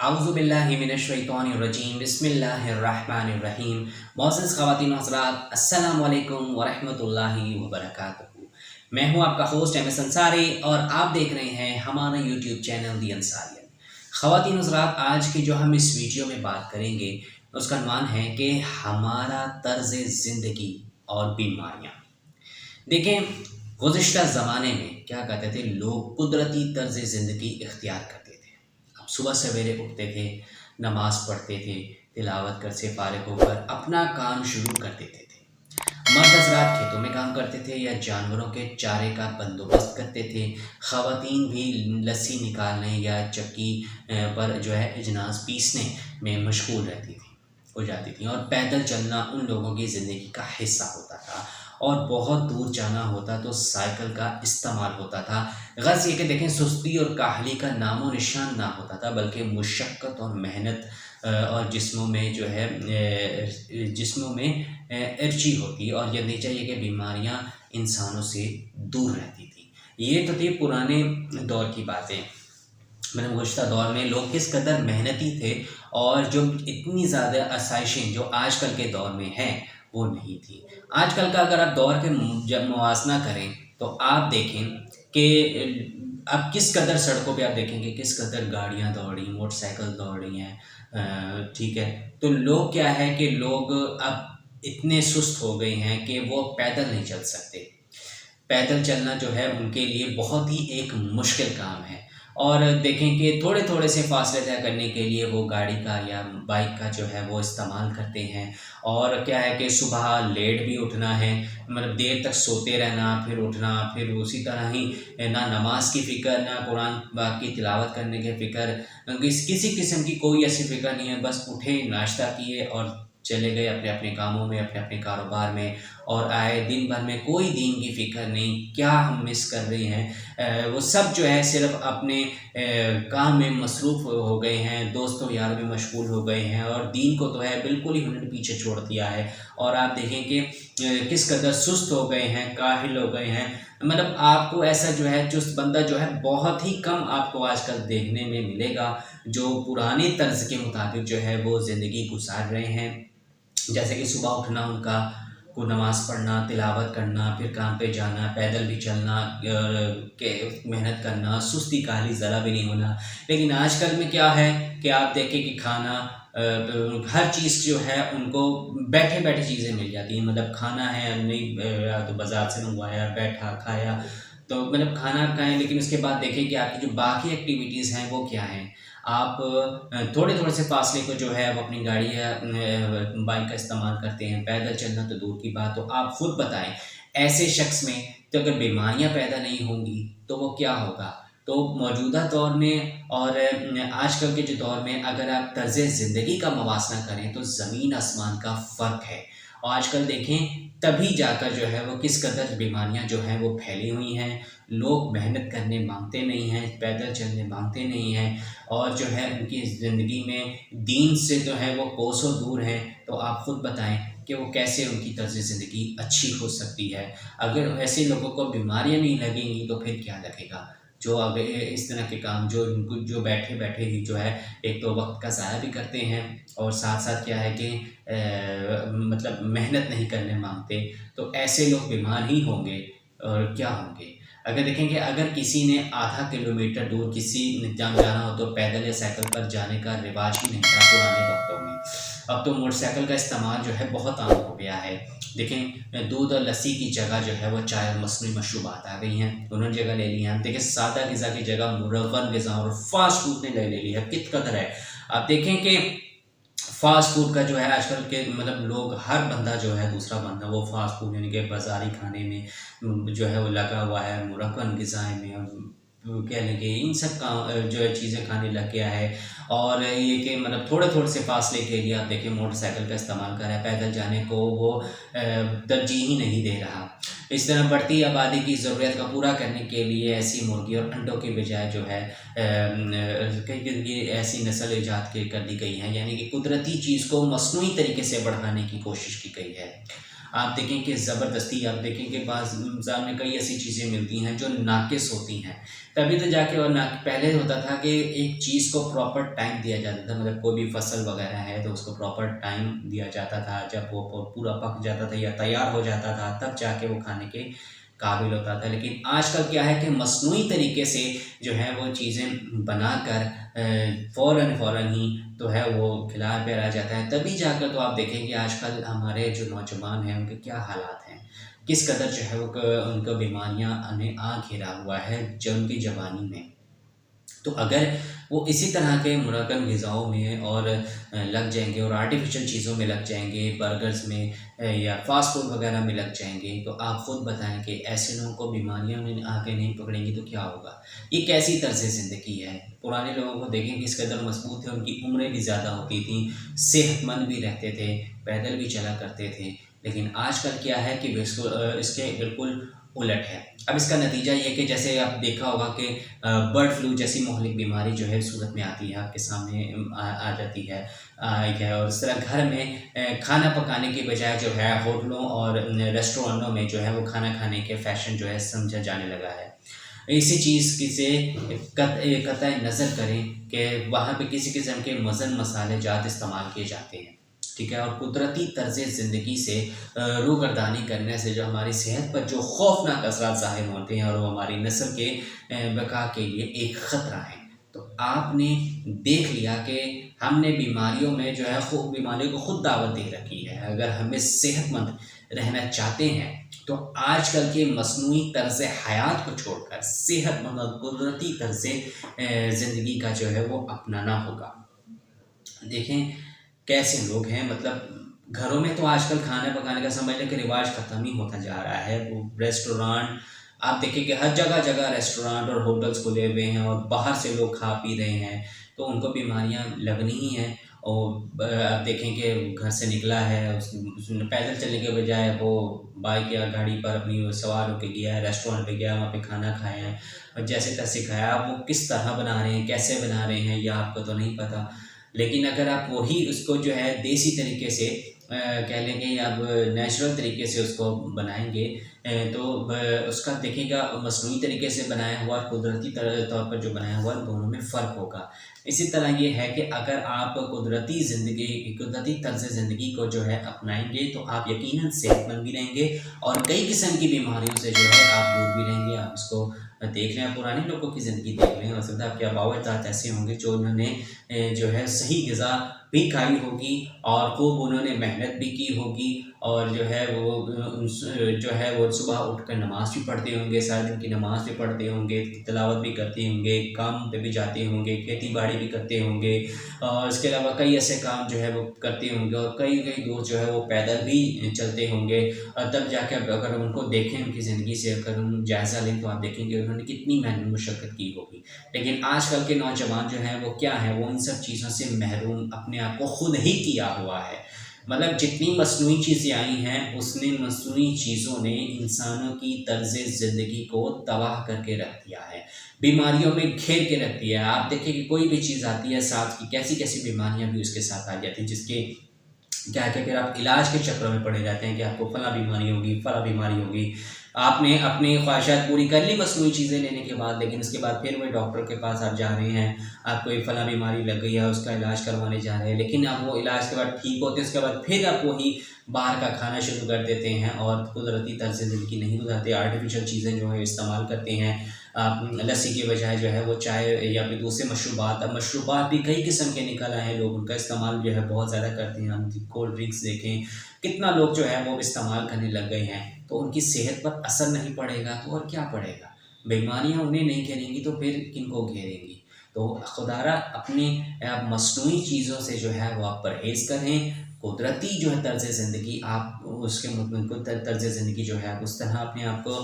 आऊज़ुबिल्लाहिमिनश्शैतानिर्रजीम बिस्मिल्लाहिर्रहमानिर्रहीम। मोअज़्ज़ज़ ख़वातीन व हज़रात, अस्सलामु अलैकुम व रहमतुल्लाहि व बरकातुहू। मैं हूँ आपका होस्ट एमएस अंसारी और आप देख रहे हैं हमारा यूट्यूब चैनल दी अंसारियत। ख़वातीन व हज़रात, आज की जो हम इस वीडियो में बात करेंगे उसका अनुमान है कि हमारा तर्ज़ ज़िंदगी और बीमारियाँ। देखें, गुज़िश्ता ज़माने में क्या कहते थे लोग, कुदरती तर्ज़ ज़िंदगी इख्तियार करते थे। अब सुबह सवेरे उठते थे, नमाज़ पढ़ते थे, तिलावत कर से फ़ारिग होकर अपना काम शुरू कर देते थे। मर्द हज़रात खेतों में काम करते थे या जानवरों के चारे का बंदोबस्त करते थे। ख़वातीन भी लस्सी निकालने या चक्की पर जो है अजनास पीसने में मशगूल रहती थी हो जाती थी। और पैदल चलना उन लोगों की ज़िंदगी का हिस्सा होता था और बहुत दूर जाना होता तो साइकिल का इस्तेमाल होता था। ग़र्ज़ ये कि देखें, सुस्ती और काहली का नामो निशान ना होता था, बल्कि मुशक्क़त और मेहनत और जिस्मों में जो है जिस्मों में एनर्जी होती और यह नतीजा ये कि बीमारियां इंसानों से दूर रहती थी। ये तो थी पुराने दौर की बातें। मतलब गुज़िश्ता दौर में लोग किस कदर मेहनती थे और जो इतनी ज़्यादा आसाइशें जो आजकल के दौर में हैं वो नहीं थी। आजकल का अगर आप दौर के जब मुवाज़ना करें तो आप देखें कि अब किस कदर सड़कों पे आप देखेंगे किस कदर गाड़ियाँ दौड़ रही, मोटरसाइकिल दौड़ रही हैं। ठीक है, तो लोग क्या है कि लोग अब इतने सुस्त हो गए हैं कि वो पैदल नहीं चल सकते। पैदल चलना जो है उनके लिए बहुत ही एक मुश्किल काम है। और देखें कि थोड़े-थोड़े से फ़ासले तय करने के लिए वो गाड़ी का या बाइक का जो है वो इस्तेमाल करते हैं। और क्या है कि सुबह लेट भी उठना है, मतलब देर तक सोते रहना, फिर उठना, फिर उसी तरह ही ना नमाज की फ़िक्र, ना कुरान पाक की तिलावत करने की फ़िक्र, किसी किस्म की कोई ऐसी फ़िक्र नहीं है। बस उठे, नाश्ता किए और चले गए अपने-अपने कामों में, अपने-अपने कारोबार में और आए। दिन भर में कोई दीन की फ़िक्र नहीं, क्या हम मिस कर रहे हैं। वो सब जो है सिर्फ़ अपने काम में मसरूफ़ हो गए हैं, दोस्तों यारों में मशगूल हो गए हैं और दीन को तो है बिल्कुल ही उन्होंने पीछे छोड़ दिया है। और आप देखें कि किस कदर सुस्त हो गए हैं, काहिल हो गए हैं। मतलब आपको ऐसा जो है चुस्त बंदा जो है बहुत ही कम आपको आजकल देखने में मिलेगा, जो पुराने तर्ज़ के मुताबिक जो है वो ज़िंदगी गुज़ार रहे हैं। जैसे कि सुबह उठना उनका, को नमाज़ पढ़ना, तिलावत करना, फिर काम पे जाना, पैदल भी चलना, के मेहनत करना, सुस्ती काहली ज़रा भी नहीं होना। लेकिन आजकल में क्या है कि आप देखें कि खाना हर चीज़ जो है उनको बैठे-बैठे चीज़ें मिल जाती हैं। मतलब खाना है नहीं, या तो बाज़ार से मंगवाया, बैठा, खाया, तो मतलब खाना आप खाएँ, लेकिन उसके बाद देखें कि आपकी जो बाकी एक्टिविटीज़ हैं वो क्या हैं। आप थोड़े-थोड़े से फ़ासले को जो है आप अपनी गाड़ी या बाइक का इस्तेमाल करते हैं, पैदल चलना तो दूर की बात। तो आप खुद बताएँ, ऐसे शख्स में तो अगर बीमारियाँ पैदा नहीं होंगी तो वो क्या होगा? तो मौजूदा दौर में और आजकल के जो दौर में अगर आप तर्ज़ ज़िंदगी का मवाज़ना करें तो ज़मीन आसमान का फ़र्क है। और आजकल देखें तभी जाकर जो है वो किस कदर बीमारियाँ जो हैं वो फैली हुई हैं। लोग मेहनत करने माँगते नहीं हैं, पैदल चलने माँगते नहीं हैं और जो है उनकी ज़िंदगी में दीन से जो है वो कोसों दूर हैं। तो आप खुद बताएँ कि वो कैसे उनकी तर्ज़ ज़िंदगी अच्छी हो सकती है। अगर ऐसे लोगों को बीमारियाँ नहीं लगेंगी तो फिर क्या लगेगा? जो अगर इस तरह के काम जो उनको जो बैठे-बैठे ही जो है एक तो वक़्त का ज़ाया भी करते हैं और साथ-साथ क्या है कि मतलब मेहनत नहीं करने माँगते, तो ऐसे लोग बीमार ही होंगे और क्या होंगे। अगर देखें कि अगर किसी ने आधा किलोमीटर दूर किसी ने जाना हो तो पैदल या साइकिल पर जाने का रिवाज ही नहीं था पुराने वक़्तों में। अब तो मोटरसाइकिल का इस्तेमाल जो है बहुत आम हो गया है। देखें, दूध और लस्सी की जगह जो है वो चाय और मसनूई मशरूबात आ गई हैं, उन्होंने जगह ले ली हैं। देखिए, सादा ग़िज़ा की जगह मुरव्वन ग़िज़ा और फ़ास्ट फूड ने ले ली है, कित कदर है। आप देखें कि फ़ास्ट फूड का जो है आजकल के मतलब लोग, हर बंदा जो है दूसरा बंदा वो फ़ास्ट फूड यानी कि बाज़ारी खाने में जो है वो लगा हुआ है, मुरक्कन ग़िज़ाएँ में कह लें कि इन सब का जो है चीज़ें खाने लग गया है। और ये कि मतलब थोड़े-थोड़े से फ़ासले के लिए आप देखिए मोटरसाइकिल का इस्तेमाल कर रहा है, पैदल जाने को वो तरजीह ही नहीं दे रहा। इस तरह बढ़ती आबादी की ज़रूरत का पूरा करने के लिए ऐसी मुर्गी और अंडों की बजाय जो है कई ऐसी नस्ल ईजाद कर दी गई है, यानी कि कुदरती चीज़ को मसनूई तरीके से बढ़ाने की कोशिश की गई है। आप देखें कि ज़बरदस्ती, आप देखें कि बाज़ार में कई ऐसी चीज़ें मिलती हैं जो नाक़िस होती हैं, तभी तो जाके, और ना पहले होता था कि एक चीज़ को प्रॉपर टाइम दिया जाता था, मतलब कोई भी फसल वगैरह है तो उसको प्रॉपर टाइम दिया जाता था, जब वो पूरा पक जाता था या तैयार हो जाता था तब जाके वो खाने के काबिल होता था। लेकिन आजकल क्या है कि मसनूई तरीके से जो है वो चीज़ें बनाकर फ़ौरन ही तो है वो खिलाया पिलाया जाता है, तभी जाकर तो आप देखेंगे आजकल हमारे जो नौजवान हैं उनके क्या हालात हैं, किस कदर जो है वो उनको बीमारियां ने आ घेरा हुआ है जो उनकी जवानी में। तो अगर वो इसी तरह के मुनक्किल ग़िज़ाओं में और लग जाएँगे और आर्टिफ़िशियल चीज़ों में लग जाएँगे, बर्गर्स में या फ़ास्ट फ़ूड वग़ैरह में लग जाएँगे, तो आप ख़ुद बताएँ कि ऐसे लोगों को बीमारियाँ में आके नहीं पकड़ेंगी तो क्या होगा? ये कैसी तर्ज़ ज़िंदगी है? पुराने लोगों को देखें किस कदर मज़बूत थे, उनकी उम्रें भी ज़्यादा होती थीं, सेहतमंद भी रहते थे, पैदल भी चला करते थे। लेकिन आजकल क्या है कि इसके बिल्कुल उलट है। अब इसका नतीजा ये है कि जैसे आप देखा होगा कि बर्ड फ्लू जैसी मोहलिक बीमारी जो है सूरत में आती है, आपके सामने आ जाती है, आई है। और इस तरह घर में खाना पकाने की बजाय जो है होटलों और रेस्टोरेंटों में जो है वो खाना खाने के फ़ैशन जो है समझा जाने लगा है। इसी चीज़ की से कतई नज़र करें कि वहाँ पे किसी किस्म के मज़न मसाले ज़्यादा इस्तेमाल किए जाते हैं, ठीक है? और कुदरती तर्ज़ ज़िंदगी से रूगर्दानी करने से जो हमारी सेहत पर जो खौफनाक असरात ज़ाहिर होते हैं और वो हमारी नस्ल के बका के लिए एक ख़तरा है। तो आपने देख लिया कि हमने बीमारियों में जो है खूब बीमारियों को खुद दावत दे रखी है। अगर हमें सेहतमंद रहना चाहते हैं तो आजकल के मसनूई तर्ज़ हयात को छोड़कर सेहतमंद और कुदरती तर्ज़ ज़िंदगी का जो है वो अपनाना होगा। देखें कैसे लोग हैं, मतलब घरों में तो आजकल खाना पकाने का समझ लें कि रिवाज ख़त्म ही होता जा रहा है। वो रेस्टोरेंट आप देखिए कि हर जगह रेस्टोरेंट और होटल्स खुले हुए हैं और बाहर से लोग खा पी रहे हैं, तो उनको बीमारियां लगनी ही हैं। और आप देखें कि घर से निकला है, उसने पैदल चलने के बजाय वो बाइक या गाड़ी पर अपनी सवार होकर गया है, रेस्टोरेंट पे गया, वहाँ पे खाना खाया है और जैसे तैसे खाया। अब वो किस तरह बना रहे हैं, कैसे बना रहे हैं, यह आपको तो नहीं पता। लेकिन अगर आप वही उसको जो है देसी तरीके से कह लेंगे या अब नेचुरल तरीके से उसको बनाएंगे, तो उसका देखिएगा मसनूई तरीके से बनाया हुआ और कुदरती तौर पर जो बनाया हुआ दोनों में फ़र्क होगा। इसी तरह ये है कि अगर आप कुदरती तर्ज़ ज़िंदगी को जो है अपनाएंगे तो आप यकीनन सेहतमंद भी रहेंगे और कई किस्म की बीमारियों से जो है आप दूर भी रहेंगे। आप इसको देख लें, पुराने लोगों की ज़िंदगी देख लें, हो सकता है आपके आबाओ-अजदाद ऐसे होंगे जो उन्होंने जो है सही ग़िज़ा भी खाई होगी और खूब उन्होंने मेहनत भी की होगी और जो है वो सुबह उठकर नमाज़ भी पढ़ते होंगे, सारे दिन की नमाज़ भी पढ़ते होंगे, तिलावत भी करते होंगे, काम पे भी जाते होंगे, खेती-बाड़ी भी करते होंगे और इसके अलावा कई ऐसे काम जो है वो करते होंगे और कई दूर जो है वो पैदल भी चलते होंगे। और तब जाके अगर उनको देखें, उनकी ज़िंदगी से अगर हम जायज़ा लें तो आप देखेंगे उन्होंने कितनी मेहनत मुशक्क़त की होगी। लेकिन आजकल के नौजवान जो हैं वो क्या है, वो इन सब चीज़ों से महरूम अपने आप को खुद ही किया हुआ है। मतलब जितनी मसनूई चीज़ें आई हैं, उसने मसनूई चीज़ों ने इंसानों की तर्ज़ ज़िंदगी को तबाह करके रख दिया है, बीमारियों में घेर के रख दिया है। आप देखिए कि कोई भी चीज़ आती है साथ की कैसी-कैसी बीमारियाँ भी उसके साथ आ जाती हैं, जिसके क्या है कि फिर आप इलाज के चक्कर में पड़े रहते हैं कि आपको फलाँ बीमारी होगी, फलाँ बीमारी होगी। आपने अपनी ख्वाहिशात पूरी कर ली मसनूई चीज़ें लेने के बाद, लेकिन उसके बाद फिर वही डॉक्टर के पास आप जा रहे हैं, आपको ये फलाँ बीमारी लग गई है, उसका इलाज करवाने जा रहे हैं। लेकिन आप वो इलाज के बाद ठीक होते हैं, उसके बाद फिर आप वही बाहर का खाना शुरू कर देते हैं और कुदरती तर्ज़ ज़िंदगी नहीं गुज़ारते, आर्टिफ़िशियल चीज़ें जो है इस्तेमाल करते हैं। आप लस्सी के बजाय जो है वो चाय या फिर दूसरे मशरूबात, अब मशरूबात भी कई किस्म के निकल आए हैं, लोग उनका इस्तेमाल जो है बहुत ज़्यादा करते हैं। हम कोल्ड ड्रिंक्स देखें, कितना लोग जो है वो इस्तेमाल करने लग गए हैं, तो उनकी सेहत पर असर नहीं पड़ेगा तो और क्या पड़ेगा? बीमारियाँ उन्हें नहीं घेरेंगी तो फिर किनको घेरेंगी? तो खुदारा अपने मसनूई चीज़ों से जो है वो आप परहेज़ करें, कुदरती जो है तर्ज़ ज़िंदगी आप उसके तर्ज़ ज़िंदगी जो है उस तरह अपने आप को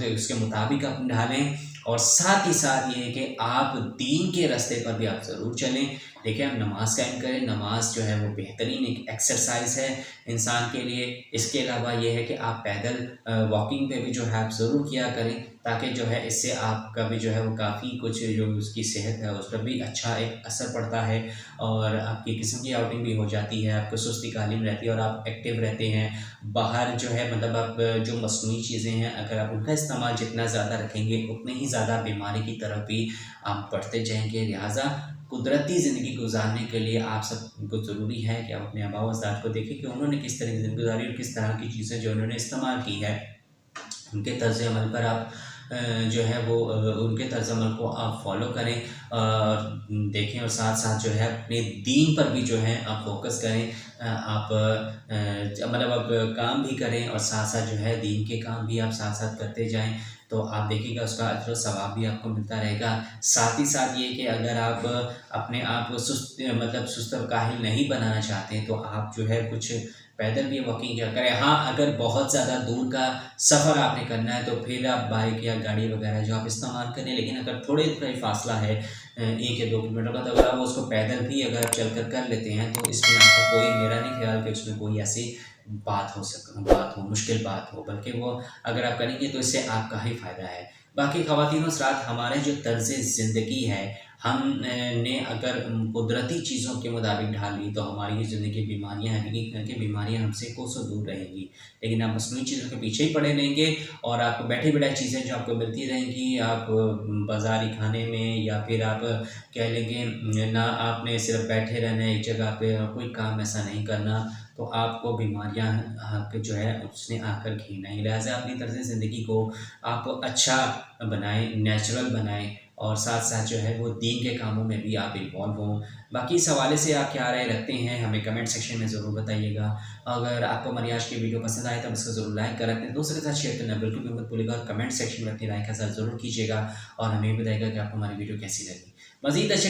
उसके मुताबिक आप ढालें और साथ ही साथ ये है कि आप दीन के रास्ते पर भी आप ज़रूर चलें। देखिए, आप नमाज़ कायम करें, नमाज़ जो है वो बेहतरीन एक एक्सरसाइज़ है इंसान के लिए। इसके अलावा ये है कि आप पैदल वॉकिंग पे भी जो है आप ज़रूर किया करें, ताकि जो है इससे आपका भी जो है वो काफ़ी कुछ जो उसकी सेहत है उस पर भी अच्छा एक असर पड़ता है और आपकी किस्म की आउटिंग भी हो जाती है, आपको सुस्ती कालीन रहती है और आप एक्टिव रहते हैं। बाहर जो है मतलब आप जो मस्नूई चीज़ें हैं अगर आप उनका इस्तेमाल जितना ज़्यादा रखेंगे उतने ही ज़्यादा बीमारी की तरफ भी आप बढ़ते जाएंगे। लिहाजा कुदरती ज़िंदगी गुजारने के लिए आप सबको ज़रूरी है कि आप अपने आबा व अजदाद को देखें कि उन्होंने किस तरह की ज़िंदगी गुजारी और किस तरह की चीज़ें जो उन्होंने इस्तेमाल की है, उनके तर्ज़ अमल पर आप जो है वो उनके तर्ज़ अमल को आप फॉलो करें और देखें और साथ साथ जो है अपने दीन पर भी जो है आप फोकस करें। आप मतलब आप काम भी करें और साथ साथ जो है दीन के काम भी आप साथ साथ करते जाएं, तो आप देखिएगा उसका अजर व सवाब भी आपको मिलता रहेगा। साथ ही साथ ये कि अगर आप अपने आप को सुस्त मतलब सुस्त और काहिल नहीं बनाना चाहते तो आप जो है कुछ पैदल भी वॉकिंग किया करें। हाँ, अगर बहुत ज़्यादा दूर का सफ़र आपने करना है तो फिर आप बाइक या गाड़ी वगैरह जो आप इस्तेमाल करें, लेकिन अगर थोड़े का ही फासला है 1 या 2 किलोमीटर का, तो अगर आप उसको पैदल भी अगर आप चल कर लेते हैं तो इसमें आपका कोई, मेरा नहीं ख्याल कि उसमें कोई ऐसी बात हो, मुश्किल बात हो, बल्कि वो अगर आप करेंगे तो इससे आपका ही फ़ायदा है। बाकी ख़वातीन और हज़रात, हमारे जो तर्ज़ ज़िंदगी है, हमने अगर कुदरती चीज़ों के मुताबिक ढाल ली तो हमारी ये ज़िंदगी बीमारियाँ हैं कि बीमारियाँ हमसे कोसों दूर रहेंगी। लेकिन आप मस्नूई चीज़ों के पीछे ही पड़े रहेंगे और आपको बैठे-बिठाए चीज़ें जो आपको मिलती रहेंगी, आप बाज़ारी खाने में या फिर आप कह लेंगे ना, आपने सिर्फ बैठे रहना है एक जगह पे और कोई काम ऐसा नहीं करना, तो आपको बीमारियाँ आपके जो है उसने आकर घेरना ही। लिहाज़ा अपनी तर्ज़ ज़िंदगी को आप अच्छा बनाएँ, नेचुरल बनाएँ और साथ साथ जो है वो दीन के कामों में भी आप इन्वॉल्व हों। बाकी इस हवाले से आप क्या राय रखते हैं हमें कमेंट सेक्शन में ज़रूर बताइएगा। अगर आपको हमारी आज की वीडियो पसंद आए तो इसको ज़रूर लाइक करें, अपने दोस्तों के साथ शेयर करना बिल्कुल भी मत भूलिएगा और कमेंट सेक्शन में अपनी राय का साथ ज़रूर कीजिएगा और हमें बताइएगा कि आपको हमारी वीडियो कैसी लगी। मज़ीद अच्छे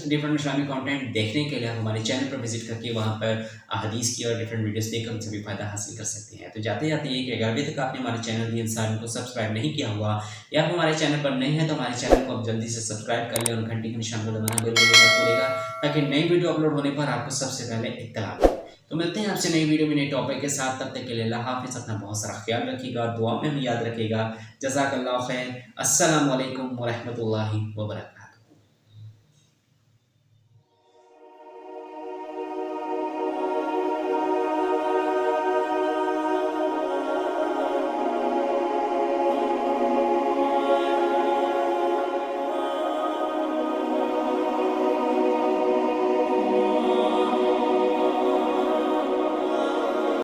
डिफरेंट इस्लामिक कंटेंट देखने के लिए आप हमारे चैनल पर विजिट करके वहाँ पर अहादीस की और डिफरेंट वीडियोस देखकर उनसे भी फ़ायदा हासिल कर सकते हैं। तो जाते जाते ये कि अगर अभी तक आपने हमारे चैनल दी इंसान को सब्सक्राइब नहीं किया हुआ या आप हमारे चैनल पर नहीं है तो हमारे चैनल को आप जल्दी से सब्सक्राइब कर लें और घंटी के निशान को दबाना बिल्कुल मत भूलिएगा, ताकि नई वीडियो अपलोड होने पर आपको सबसे पहले इत्तला मिले। तो मिलते हैं आपसे नई वीडियो में नए टॉपिक के साथ, तब तक के लिए अल्लाह हाफ़िज़। अपना बहुत सारा ख्याल रखिएगा, दुआ में हमें याद रखिएगा। जज़ाकल्लाहु खैर। अस्सलामु अलैकुम व रहमतुल्लाहि व बरकातहू।